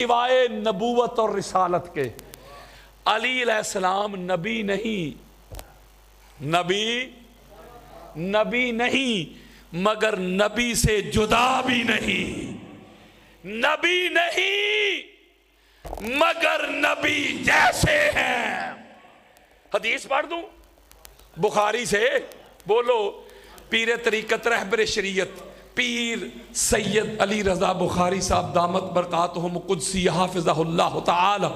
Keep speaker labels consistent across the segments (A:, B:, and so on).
A: سوائے نبوت اور رسالت کے علی علیہ السلام نبی نہیں، نبی نہیں مگر نبی سے جدا بھی نہیں، نبی نہیں مگر نبی جیسے ہیں۔ حدیث پڑھ دوں بخاری سے، بولو پیر طریقت رہبر شریعت پیر سید علی رضا بخاری صاحب دامت برکاتہم قدسی حافظہ اللہ تعالی،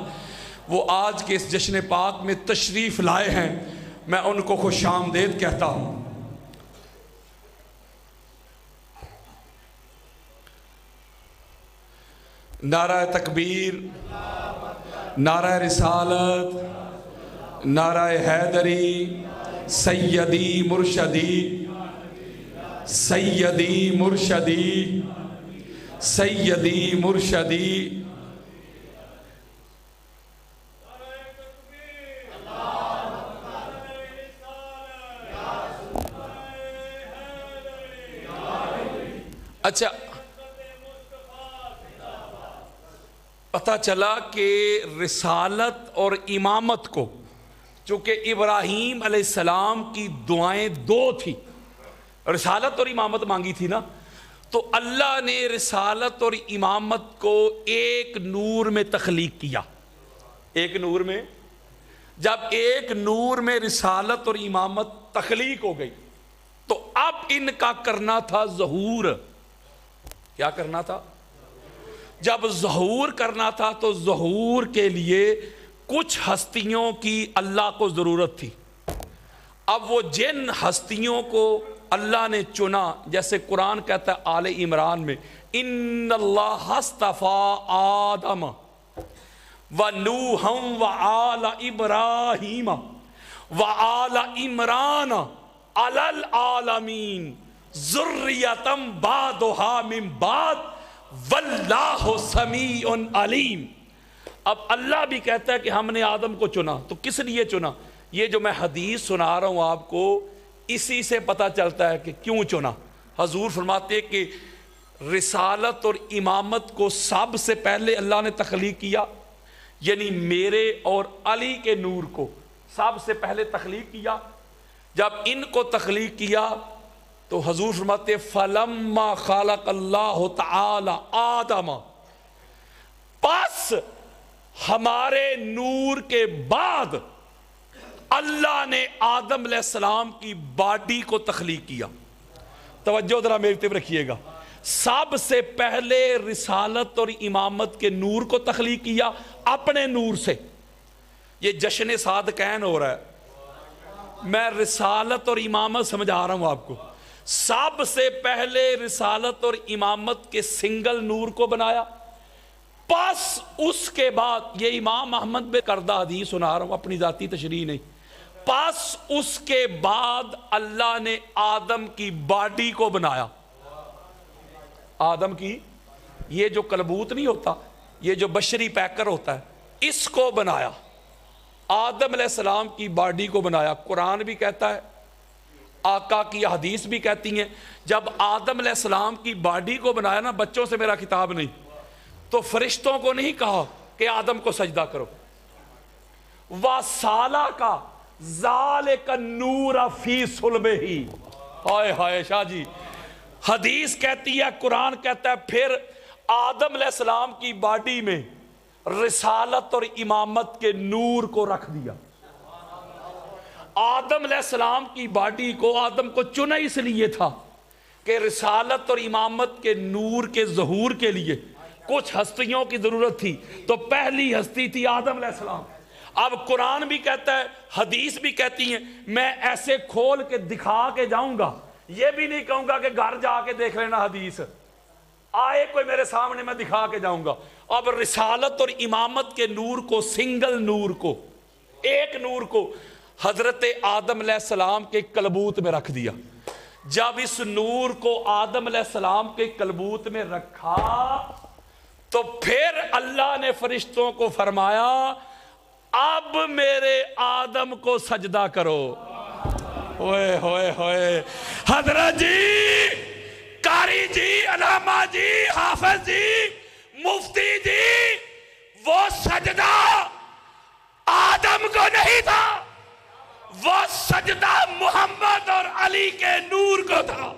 A: وہ آج کے اس جشن پاک میں تشریف لائے ہیں، میں ان کو خوش آمدید کہتا ہوں۔ نعرہ تکبیر، نعرہ رسالت، نعرہ حیدری، سیدی مرشدی، سیدی مرشدی، سیدی مرشدی۔ اچھا پتہ چلا کہ رسالت اور امامت کو، چونکہ ابراہیم علیہ السلام کی دعائیں دو تھی، رسالت اور امامت مانگی تھی نا، تو اللہ نے رسالت اور امامت کو ایک نور میں تخلیق کیا۔ ایک نور میں، جب ایک نور میں رسالت اور امامت تخلیق ہو گئی تو اب ان کا کرنا تھا ظہور۔ کیا کرنا تھا؟ جب ظہور کرنا تھا تو ظہور کے لیے کچھ ہستیوں کی اللہ کو ضرورت تھی۔ اب وہ جن ہستیوں کو اللہ نے چنا، جیسے قرآن کہتا ہے آل عمران میں ان اللہ اصطفیٰ آدم ونوحا وآل ابراہیم وآل عمران علی العالمین ذریۃ بعضھا من بعض واللہ سمیع علیم۔ اب اللہ بھی کہتا ہے کہ ہم نے آدم کو چنا، تو کس لیے چنا؟ یہ جو میں حدیث سنا رہا ہوں آپ کو، اسی سے پتہ چلتا ہے کہ کیوں چنا۔ حضور فرماتے ہیں کہ رسالت اور امامت کو سب سے پہلے اللہ نے تخلیق کیا، یعنی میرے اور علی کے نور کو سب سے پہلے تخلیق کیا۔ جب ان کو تخلیق کیا تو حضور فرماتے ہیں فَلَمَّا خَلَقَ اللَّهُ تَعَالَى آدَمَ، پس ہمارے نور کے بعد اللہ نے آدم علیہ السلام کی باڈی کو تخلیق کیا۔ توجہ ذرا میری طرف رکھیے گا، سب سے پہلے رسالت اور امامت کے نور کو تخلیق کیا اپنے نور سے۔ یہ جشن صادقین ہو رہا ہے، میں رسالت اور امامت سمجھا رہا ہوں آپ کو۔ سب سے پہلے رسالت اور امامت کے سنگل نور کو بنایا، پس اس کے بعد یہ امام احمد بن کردہ حدیث سنا رہا ہوں، اپنی ذاتی تشریح نہیں، پس اس کے بعد اللہ نے آدم کی باڈی کو بنایا۔ آدم کی یہ جو کلبوت نہیں ہوتا، یہ جو بشری پیکر ہوتا ہے، اس کو بنایا۔ آدم علیہ السلام کی باڈی کو بنایا۔ قرآن بھی کہتا ہے، آقا کی حدیث بھی کہتی ہیں، جب آدم علیہ السلام کی باڈی کو بنایا نا، بچوں سے میرا خطاب نہیں، تو فرشتوں کو نہیں کہا کہ آدم کو سجدہ کرو۔ وَسَالَكَ ذَلِكَ النُّورَ فِي صُلْبِهِ، ہائے ہائے شاہ جی، حدیث کہتی ہے، قرآن کہتا ہے، پھر آدم علیہ السلام کی باڈی میں رسالت اور امامت کے نور کو رکھ دیا۔ آدم علیہ السلام کی باڈی کو آدم کو چنا اس لیے تھا کہ رسالت اور امامت کے نور کے ظہور کے لیے کچھ ہستیوں کی ضرورت تھی، تو پہلی ہستی تھی آدم علیہ السلام۔ اب قرآن بھی کہتا ہے، حدیث بھی کہتی ہیں، میں ایسے کھول کے دکھا کے جاؤں گا، یہ بھی نہیں کہوں گا کہ گھر جا کے دیکھ لینا حدیث، آئے کوئی میرے سامنے میں دکھا کے جاؤں گا۔ اب رسالت اور امامت کے نور کو، سنگل نور کو، ایک نور کو حضرت آدم علیہ السلام کے کلبوت میں رکھ دیا۔ جب اس نور کو آدم علیہ السلام کے کلبوت میں رکھا تو پھر اللہ نے فرشتوں کو فرمایا اب میرے آدم کو سجدہ کرو۔ ہوئے ہوئے ہوئے، حضرت جی، قاری جی، علامہ جی، حافظ جی، مفتی جی، علی کے نور کو تھا۔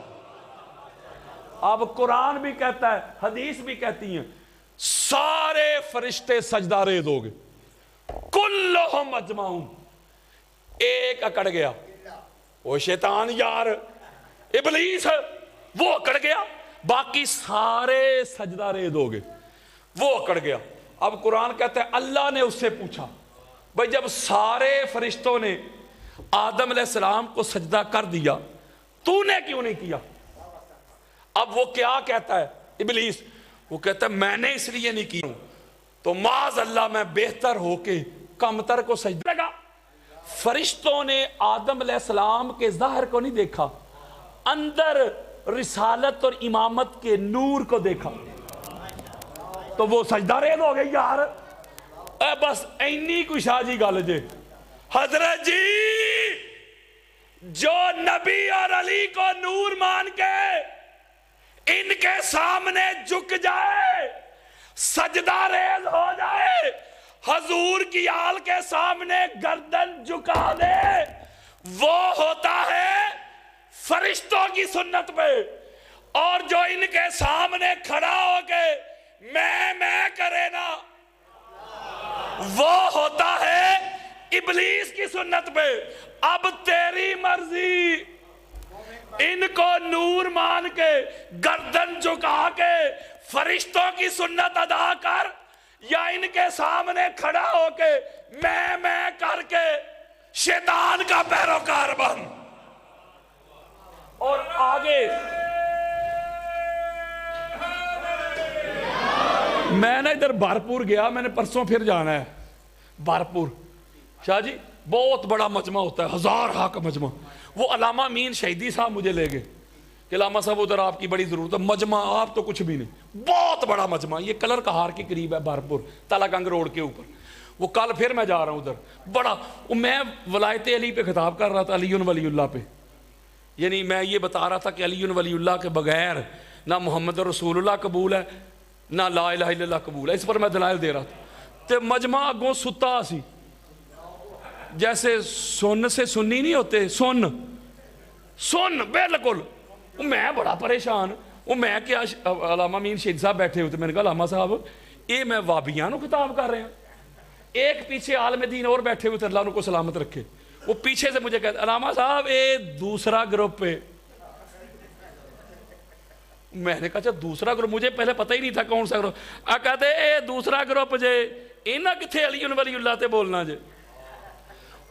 A: اب قرآن بھی کہتا ہے، حدیث بھی کہتی ہیں، سارے فرشتے سجدہ ریز ہو گئے، کلہم اجمعون، ایک اکڑ گیا، وہ شیطان یار ابلیس وہ اکڑ گیا، باقی سارے سجدہ ریز ہو گئے، وہ اکڑ گیا۔ اب قرآن کہتا ہے اللہ نے اس سے پوچھا، بھئی جب سارے فرشتوں نے آدم علیہ السلام کو سجدہ کر دیا تو نے کیوں نہیں کیا؟ اب وہ کیا کہتا ہے ابلیس؟ وہ کہتا ہے میں نے اس لیے نہیں کیا تو معاذ اللہ میں بہتر ہو کے کمتر کو سجدہ لگا۔ فرشتوں نے آدم علیہ السلام کے ظاہر کو نہیں دیکھا، اندر رسالت اور امامت کے نور کو دیکھا، تو وہ سجدہ ریز ہو گئی یار۔ اے بس اینی کوئی شاہ جی گل جے، حضرت جی جو نبی اور علی کو نور مان کے ان کے سامنے جھک جائے، سجدہ ریز ہو جائے، حضور کی آل کے سامنے گردن جھکا دے، وہ ہوتا ہے فرشتوں کی سنت پہ۔ اور جو ان کے سامنے کھڑا ہو کے میں کرے نا، وہ ہوتا ہے ابلیس کی سنت پہ۔ اب تیری مرضی، ان کو نور مان کے گردن جھکا کے فرشتوں کی سنت ادا کر، یا ان کے سامنے کھڑا ہو کے میں کر کے شیطان کا پیروکار بن۔ اور آگے میں نے ادھر بھرپور گیا، میں نے پرسوں پھر جانا ہے بھرپور۔ شاہ جی بہت بڑا مجمع ہوتا ہے، 1000 کا مجمع۔ وہ علامہ امین شہیدی صاحب مجھے لے گئے کہ علامہ صاحب ادھر آپ کی بڑی ضرورت ہے، مجمع آپ تو کچھ بھی نہیں، بہت بڑا مجمع، یہ کلر کہار کے قریب ہے بھرپور، تالا گنگ روڈ کے اوپر۔ وہ کل پھر میں جا رہا ہوں ادھر، بڑا میں ولایت علی پہ خطاب کر رہا تھا، علی ولی اللہ پہ، یعنی میں یہ بتا رہا تھا کہ علی ولی اللہ کے بغیر نہ محمد رسول اللہ قبول ہے نہ لا الہ الا اللہ قبول ہے، اس پر میں دلائل دے رہا تھا۔ تے مجمع اگوں ستا سی، جیسے سن سے سنی نہیں ہوتے، سن بالکل۔ میں بڑا پریشان، وہ میں کیا علامہ امین شہید صاحب بیٹھے ہوتے، میں نے کہا علامہ صاحب یہ میں وابیاں نو خطاب کر رہے ہیں۔ ایک پیچھے عالم دین اور بیٹھے ہوئے تھے، اللہ ان کو سلامت رکھے، وہ پیچھے سے مجھے کہتے علامہ صاحب یہ دوسرا گروپ ہے۔ میں نے کہا اچھا دوسرا گروپ، مجھے پہلے پتہ ہی نہیں تھا کون سا گروپ۔ کہتے اے دوسرا گروپ جے اینا کتھے علی ولی اللہ تے بولنا جے۔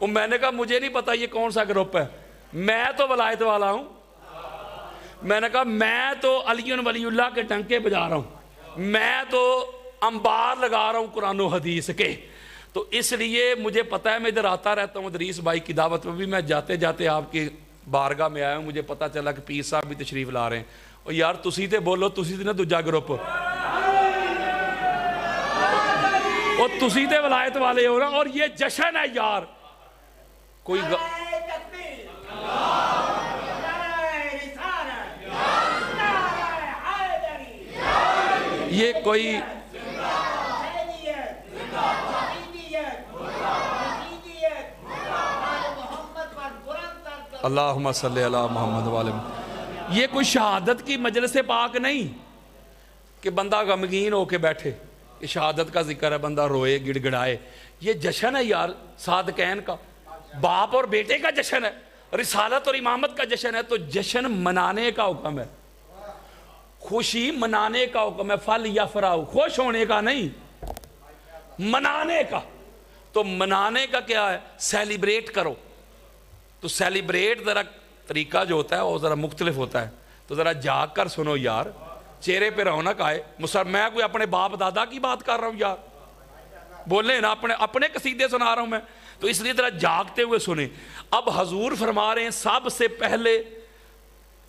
A: میں نے کہا مجھے نہیں پتا یہ کون سا گروپ ہے، میں تو ولایت والا ہوں۔ میں نے کہا میں تو علی ولی اللہ کے ٹنکے بجا رہا ہوں، میں تو انبار لگا رہا ہوں قرآن و حدیث کے، تو اس لیے مجھے پتا ہے، میں ادھر آتا رہتا ہوں ادریس بھائی کی دعوت میں بھی، میں جاتے جاتے آپ کی بارگاہ میں آیا ہوں، مجھے پتا چلا کہ پیر صاحب بھی تشریف لا رہے ہیں۔ اور یار تسی تے بولو، تسی تے نا دوجا گروپ، اور تسی تے ولایت والے ہو نا، اور یہ جشن ہے یار۔ کوئی یہ کوئی اللہم صلی علی محمد والے، یہ کوئی شہادت کی مجلس پاک نہیں کہ بندہ غمگین ہو کے بیٹھے، یہ شہادت کا ذکر ہے، بندہ روئے گڑ گڑائے۔ یہ جشن ہے یار صادقین کا، باپ اور بیٹے کا جشن ہے، رسالت اور امامت کا جشن ہے، تو جشن منانے کا حکم ہے، خوشی منانے کا حکم ہے۔ فل یا فراؤ، خوش ہونے کا نہیں، منانے کا۔ تو منانے کا کیا ہے؟ سیلیبریٹ کرو۔ تو سیلیبریٹ ذرا طریقہ جو ہوتا ہے وہ ذرا مختلف ہوتا ہے، تو ذرا جاگ کر سنو یار، چہرے پہ رونق آئے۔ میں کوئی اپنے باپ دادا کی بات کر رہا ہوں یار، بولے نا اپنے قصیدے سنا رہا ہوں میں، تو اس لیے ذرا جاگتے ہوئے سنیں۔ اب حضور فرما رہے ہیں سب سے پہلے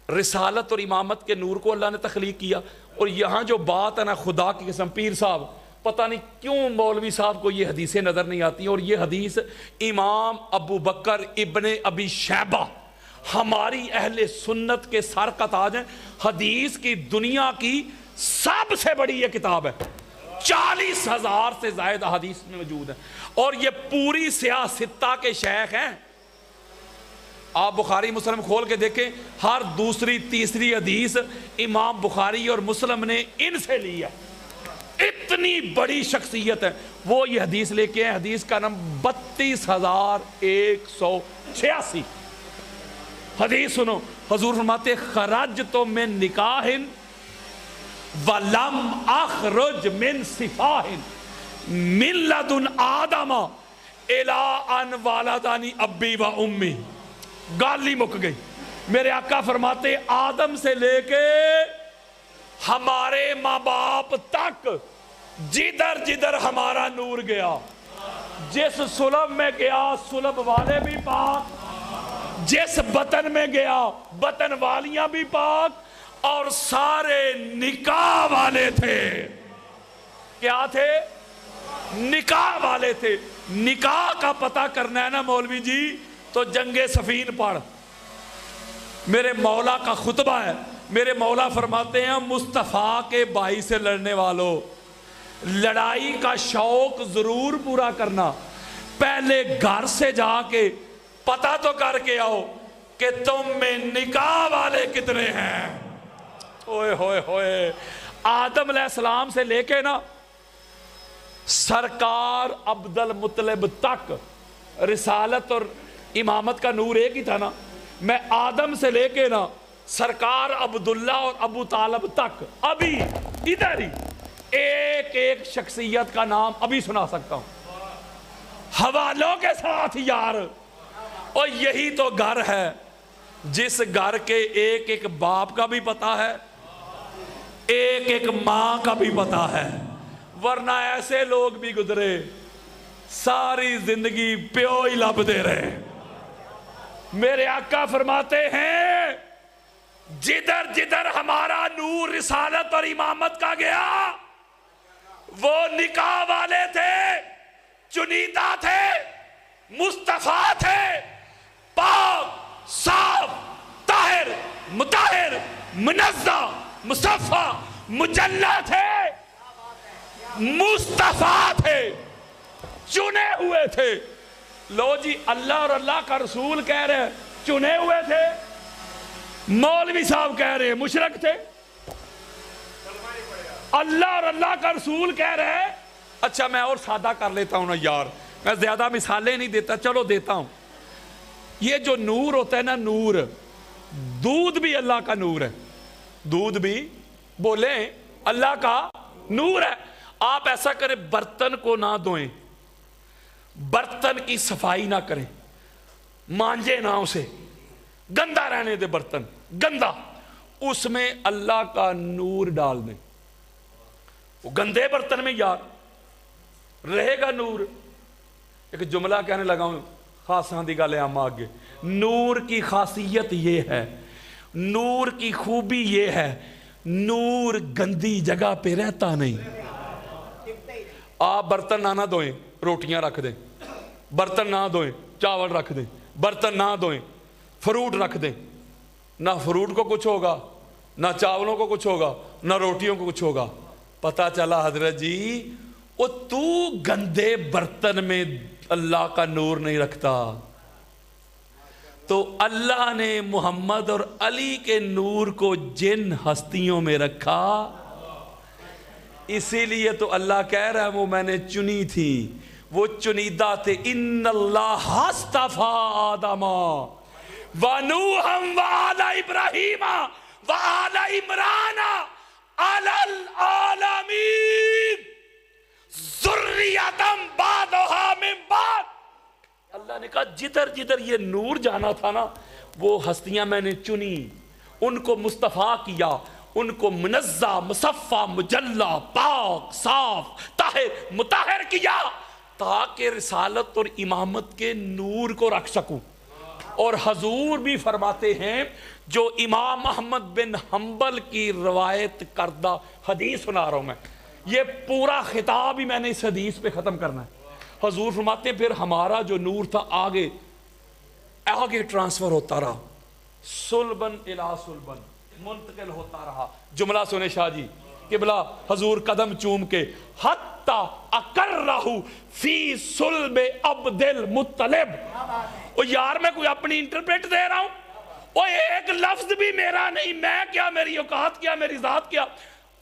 A: رسالت اور امامت کے نور کو اللہ نے تخلیق کیا، اور یہاں جو بات ہے نا خدا کی قسم، پیر صاحب پتہ نہیں کیوں مولوی صاحب کو یہ حدیثیں نظر نہیں آتی، اور یہ حدیث امام ابو بکر ابن ابی شیبہ ہماری اہل سنت کے سر کا تاج ہیں، حدیث کی دنیا کی سب سے بڑی یہ کتاب ہے، 40,000 سے زائد حدیث میں موجود ہے، اور یہ پوری سیاہ ستہ کے شیخ ہیں۔ آپ بخاری مسلم کھول کے دیکھیں، ہر دوسری تیسری حدیث امام بخاری اور مسلم نے ان سے لی ہے. اتنی بڑی شخصیت ہے وہ یہ حدیث لے کے ہیں. حدیث کا نام 32,186. حدیث سنو، حضور فرماتے خرجت من نکاح ولم اخرج من صفاح من لدن آدم الى ان والدانی ابی و امی. گالی مک گئی. میرے آقا فرماتے آدم سے لے کے ہمارے ماں باپ تک جدھر جدھر ہمارا نور گیا، جس سلب میں گیا سلب والے بھی پاک، جس بطن میں گیا بطن والیاں بھی پاک، اور سارے نکاح والے تھے. کیا تھے؟ نکاح والے تھے. نکاح کا پتہ کرنا ہے نا مولوی جی تو جنگ صفین پڑھ. میرے مولا کا خطبہ ہے. میرے مولا فرماتے ہیں مصطفیٰ کے بھائی سے لڑنے والوں، لڑائی کا شوق ضرور پورا کرنا، پہلے گھر سے جا کے پتہ تو کر کے آؤ کہ تم میں نکاح والے کتنے ہیں. اوئے ہوئے ہوئے. آدم علیہ السلام سے لے کے نا سرکار عبد المطلب تک رسالت اور امامت کا نور ایک ہی تھا نا. میں آدم سے لے کے نا سرکار عبداللہ اور ابو طالب تک ابھی ادھر ہی ایک ایک شخصیت کا نام ابھی سنا سکتا ہوں حوالوں کے ساتھ یار. اور یہی تو گھر ہے جس گھر کے ایک ایک باپ کا بھی پتہ ہے، ایک ایک ماں کا بھی پتہ ہے. ورنہ ایسے لوگ بھی گزرے ساری زندگی پیو ہی لب دے رہے. میرے آقا فرماتے ہیں جدھر جدھر ہمارا نور رسالت اور امامت کا گیا وہ نکاح والے تھے، چنیدہ تھے، مصطفیٰ تھے، پاک صاف طاہر مطہر منزہ مصفہ مجلہ تھے، مصطفیٰ تھے، چنے ہوئے تھے. لو جی اللہ اور اللہ کا رسول کہہ رہے ہیں چنے ہوئے تھے، مولوی صاحب کہہ رہے ہیں مشرک تھے. اللہ اور اللہ کا رسول کہہ رہے ہیں. اچھا میں اور سادہ کر لیتا ہوں نا یار، میں زیادہ مثالیں نہیں دیتا، چلو دیتا ہوں. یہ جو نور ہوتا ہے نا، نور، دودھ بھی اللہ کا نور ہے. دودھ بھی بولیں اللہ کا نور ہے. آپ ایسا کریں برتن کو نہ دھوئیں، برتن کی صفائی نہ کریں، مانجے نہ اسے، گندا رہنے دے برتن گندا، اس میں اللہ کا نور ڈال دیں. وہ گندے برتن میں یار رہے گا نور. ایک جملہ کہنے لگا ہوں خاصاں دی گالے ہم آگے. نور کی خاصیت یہ ہے، نور کی خوبی یہ ہے، نور گندی جگہ پہ رہتا نہیں. آپ برتن نہ دھوئیں روٹیاں رکھ دیں، برتن نہ دھوئیں چاول رکھ دیں، برتن نہ دھوئیں فروٹ رکھ دیں، نہ فروٹ کو کچھ ہوگا، نہ چاولوں کو کچھ ہوگا، نہ روٹیوں کو کچھ ہوگا. پتہ چلا حضرت جی وہ تو گندے برتن میں اللہ کا نور نہیں رکھتا، تو اللہ نے محمد اور علی کے نور کو جن ہستیوں میں رکھا. اسی لیے تو اللہ کہہ رہا ہے وہ میں نے چنی تھی، وہ چنیدہ تھے. ان اللہ اصطفیٰ آدم ونوحا وآل ابراہیم وآل عمران علی العالمین ذریۃ بعضھا من بعض. اللہ نے کہا جدھر جدھر یہ نور جانا تھا نا وہ ہستیاں میں نے چنی، ان کو مصطفیٰ کیا، ان کو منزہ مصفہ مجلہ پاک صاف طاہر مطہر کیا تاکہ رسالت اور امامت کے نور کو رکھ سکوں. اور حضور بھی فرماتے ہیں جو امام احمد بن حنبل کی روایت کردہ حدیث سنا رہا ہوں میں، یہ پورا خطاب ہی میں نے اس حدیث پہ ختم کرنا ہے. حضور فرماتے ہیں پھر ہمارا جو نور تھا آگے ٹرانسفر ہوتا رہا، سلبن الی سلبن منتقل ہوتا رہا. جملہ سنے شاہ جی قبلہ حضور قدم چوم کے حتی اقرہ فی صلب عبد المطلب، وہ یار میں کوئی اپنی انٹرپریٹ دے رہا ہوں، وہ ایک لفظ بھی میرا نہیں، میں کیا، میری اوقات کیا، میری ذات کیا،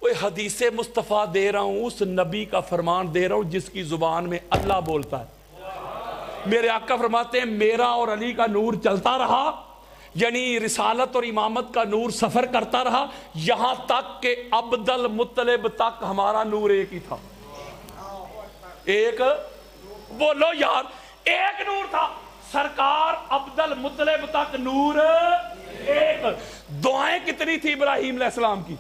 A: وہ حدیث مصطفیٰ دے رہا ہوں، اس نبی کا فرمان دے رہا ہوں جس کی زبان میں اللہ بولتا ہے۔ میرے آقا فرماتے ہیں میرا اور علی کا نور چلتا رہا، یعنی رسالت اور امامت کا نور سفر کرتا رہا، یہاں تک کہ عبد المطلب تک ہمارا نور ایک ہی تھا۔ ایک بولو یار، ایک نور تھا، سرکار عبد المطلب تک نور ایک۔ دعائیں کتنی تھی ابراہیم علیہ السلام کی؟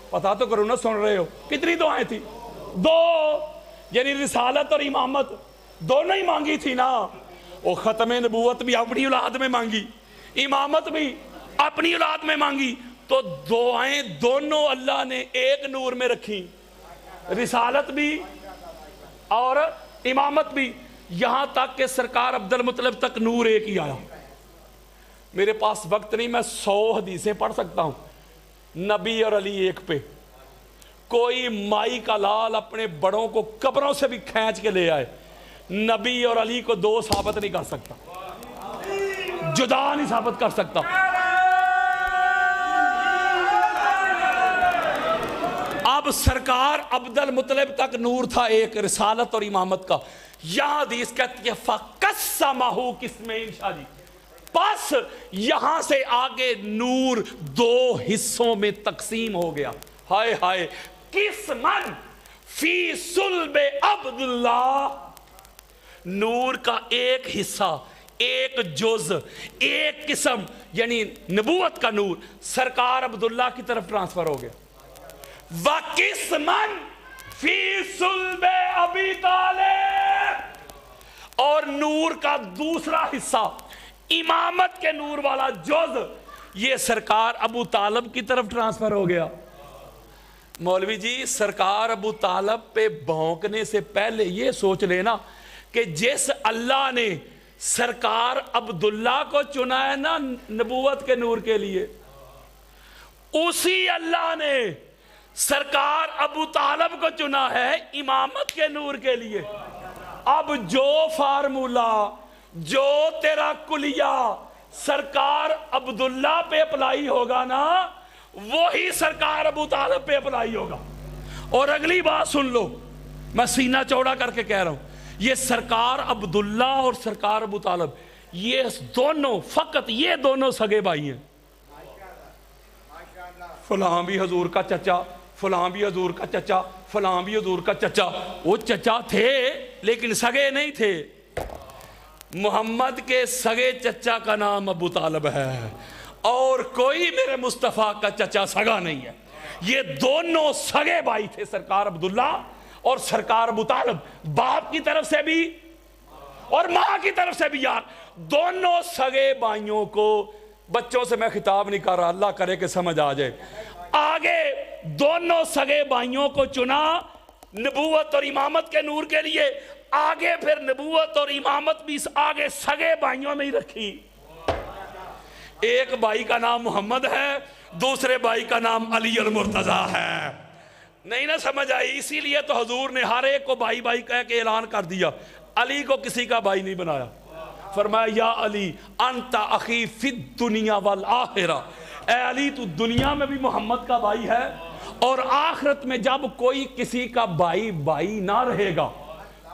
A: پتا تو کرو نا، سن رہے ہو کتنی دعائیں تھی؟ دو، یعنی رسالت اور امامت دونوں ہی مانگی تھی نا۔ وہ ختم نبوت بھی اپنی اولاد میں مانگی، امامت بھی اپنی اولاد میں مانگی، تو دعائیں دونوں اللہ نے ایک نور میں رکھی، رسالت بھی اور امامت بھی، یہاں تک کہ سرکار عبد المطلب تک نور ایک ہی آیا۔ میرے پاس وقت نہیں، میں 100 حدیثیں پڑھ سکتا ہوں نبی اور علی ایک پہ۔ کوئی مائی کا لال اپنے بڑوں کو قبروں سے بھی کھینچ کے لے آئے، نبی اور علی کو دو ثابت نہیں کر سکتا، جدا نہیں ثابت کر سکتا۔ اب سرکار عبد المطلب تک نور تھا ایک، رسالت اور امامت کا۔ یہاں حدیث کہتی ہے فَقَسَّمَهُ قِسْمَيْنِ شاہ جی، پس یہاں سے آگے نور دو حصوں میں تقسیم ہو گیا۔ ہائے ہائے، قسمن فی صلب عبداللہ، نور کا ایک حصہ، ایک جز، ایک قسم، یعنی نبوت کا نور سرکار عبداللہ کی طرف ٹرانسفر ہو گیا۔ وَقِسْمًا فِي صُلْبِ أَبِي طالب، اور نور کا دوسرا حصہ، امامت کے نور والا جز، یہ سرکار ابو طالب کی طرف ٹرانسفر ہو گیا۔ مولوی جی سرکار ابو طالب پہ بھونکنے سے پہلے یہ سوچ لینا کہ جس اللہ نے سرکار عبداللہ کو چنا ہے نا نبوت کے نور کے لیے، اسی اللہ نے سرکار ابو طالب کو چنا ہے امامت کے نور کے لیے۔ اب جو فارمولا، جو تیرا کلیہ سرکار عبداللہ پہ اپلائی ہوگا نا، وہی سرکار ابو طالب پہ اپلائی ہوگا۔ اور اگلی بات سن لو، میں سینہ چوڑا کر کے کہہ رہا ہوں، یہ سرکار عبداللہ اور سرکار ابو طالب، یہ دونوں، فقط یہ دونوں سگے بھائی ہیں۔ فلاں بھی حضور کا چچا، فلاں بھی حضور کا چچا، فلاں بھی حضور کا چچا، وہ چچا تھے لیکن سگے نہیں تھے۔ محمد کے سگے چچا کا نام ابو طالب ہے، اور کوئی میرے مصطفیٰ کا چچا سگا نہیں ہے۔ یہ دونوں سگے بھائی تھے، سرکار عبداللہ اور سرکار ابو طالب، باپ کی طرف سے بھی اور ماں کی طرف سے بھی۔ یار دونوں سگے بھائیوں کو، بچوں سے میں خطاب نہیں کر رہا، اللہ کرے کہ سمجھ آ جائے، آگے دونوں سگے بھائیوں کو چنا نبوت اور امامت کے نور کے لیے، آگے پھر نبوت اور امامت بھی آگے سگے بھائیوں میں ہی رکھی۔ ایک بھائی کا نام محمد ہے، دوسرے بھائی کا نام علی المرتضیٰ ہے۔ نہیں نہ سمجھ آئی؟ اسی لیے تو حضور نے ہر ایک کو بھائی بھائی کہہ کے اعلان کر دیا، علی کو کسی کا بھائی نہیں بنایا۔ فرمایا یا علی انت اخی فی الدنیا والآخرہ، اے علی تو دنیا میں بھی محمد کا بھائی ہے، اور آخرت میں جب کوئی کسی کا بھائی نہ رہے گا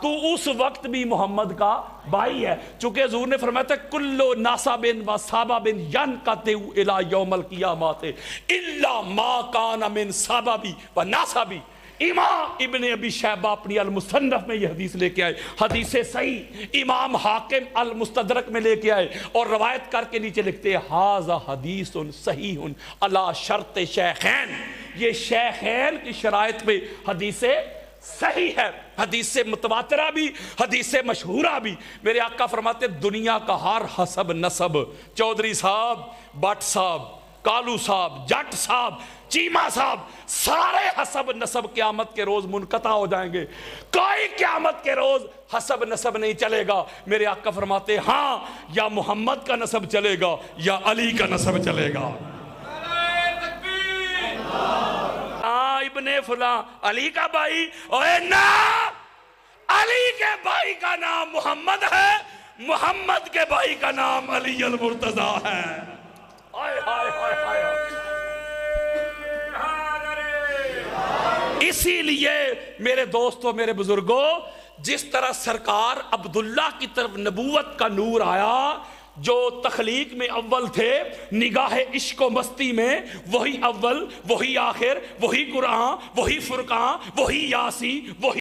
A: تو اس وقت بھی محمد کا بھائی ہے۔ چونکہ حضور نے فرمایا تھا کلو ناسبن و سابب ینقطع الی یوم القیامت الا ما کان من سببی و ناسبی۔ امام ابن ابی شیبہ اپنی المصنف میں یہ حدیث لے کے آئے، حدیث صحیح، امام حاکم المستدرک میں لے کے آئے، اور روایت کر کے نیچے لکھتے ہیں ھذا حدیث صحیح علی شرط شیخین، یہ شیخین کی شرائط میں حدیث صحیح ہے، حدیث متواترہ بھی، حدیث مشہورہ بھی۔ میرے آقا فرماتے دنیا کا ہر حسب نسب، چودھری صاحب، بٹ صاحب، کالو صاحب، جٹ صاحب، چیمہ صاحب، سارے حسب نسب قیامت کے روز منقطع ہو جائیں گے، کوئی قیامت کے روز حسب نسب نہیں چلے گا۔ میرے آقا فرماتے ہاں یا محمد کا نسب چلے گا یا علی کا نسب چلے گا۔ ابن فلاں علی کا بھائی، اوے نا، علی کے بھائی کا نام محمد ہے، محمد کے بھائی کا نام علی المرتضیٰ ہے. ہائے ہائے ہائے ہائے. اسی لیے میرے دوستو، میرے بزرگوں، جس طرح سرکار عبداللہ کی طرف نبوت کا نور آیا، جو تخلیق میں اول تھے، نگاہ عشق و مستی میں وہی اول، وہی آخر، وہی قرآن، وہی فرقان، وہی یاسی، وہی